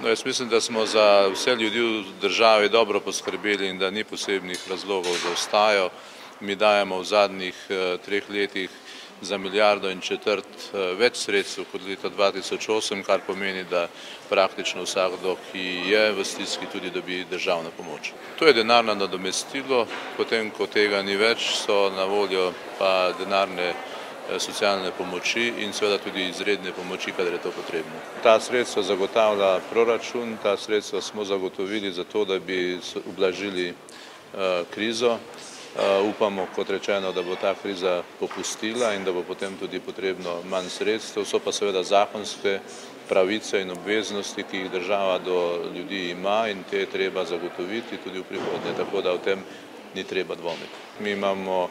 No, jaz mislim, da smo za vse ljudi v državi dobro poskrbeli in da ni posebnih razlogov za ostajo. Mi dajemo v zadnjih 3 letih za 1,25 milijarde več sredstev kot leta 2008, kar pomeni, da praktično vsakdo, ki je v stiski, tudi dobi državno pomoč. To je denarno nadomestilo, potem ko tega ni več, so na voljo pa denarne socialne pomoči in seveda tudi izredne pomoči, kadar je to potrebno. Ta sredstva zagotavlja proračun, ta sredstva smo zagotovili zato, da bi ublažili krizo. Upamo, kot rečeno, da bo ta kriza popustila in da bo potem tudi potrebno manj sredstev. So pa seveda zakonske pravice in obveznosti, ki jih država do ljudi ima in te je treba zagotoviti tudi v prihodnje, tako da o tem ni treba dvomiti. Mi imamo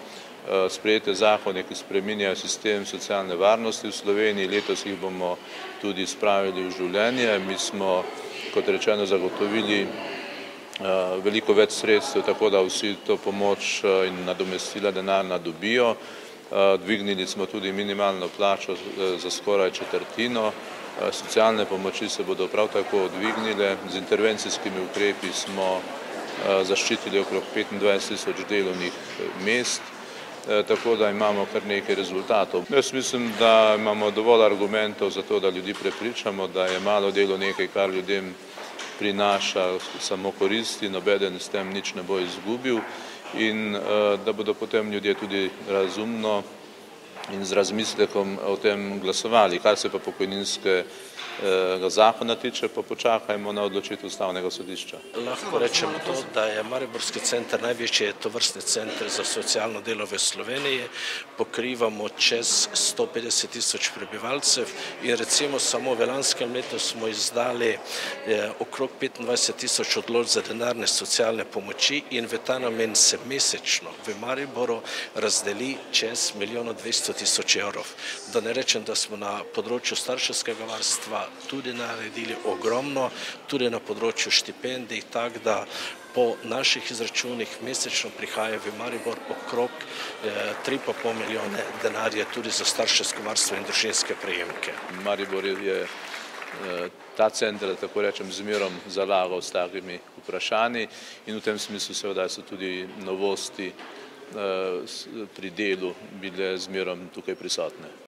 sprejete zakone, ki spreminjajo sistem socialne varnosti v Sloveniji, letos jih bomo tudi spravili v življenje. Mi smo, kot rečeno, zagotovili veliko več sredstev, tako da vsi to pomoč in nadomestila denarna dobijo. Dvignili smo tudi minimalno plačo za skoraj četrtino. Socialne pomoči se bodo prav tako dvignile. Z intervencijskimi ukrepi smo zaščitili okrog 25.000 delovnih mest, tako da imamo kar nekaj rezultatov. Jaz mislim, da imamo dovolj argumentov za to, da ljudi prepričamo, da je malo delo nekaj, kar ljudem prinaša samo koristi, nobeden s tem nič ne bo izgubil in da bodo potem ljudje tudi razumno in z razmislekom o tem glasovali. Kar se pa pokojninskega zakona tiče, pa počakajmo na odločitev Ustavnega sodišča. Lahko rečemo to, da je Mariborski center največji tovrstni center za socialno delo v Sloveniji. Pokrivamo čez 150.000 prebivalcev in recimo samo v lanskem letu smo izdali okrog 25.000 odločb za denarne socialne pomoči in v ta namen se mesečno v Mariboru razdeli čez 1.200.000 evrov. Da ne rečem, da smo na področju starševskega varstva tudi naredili ogromno, tudi na področju štipendij, tako da po naših izračunih mesečno prihaja v Maribor okrog 3,5 milijone denarja tudi za starševsko varstvo in družinske prejemke. Maribor je ta center, da tako rečem, zmerom zalagal s takimi vprašanji in v tem smislu seveda so tudi novosti pri delu bile zmerom tukaj prisotne.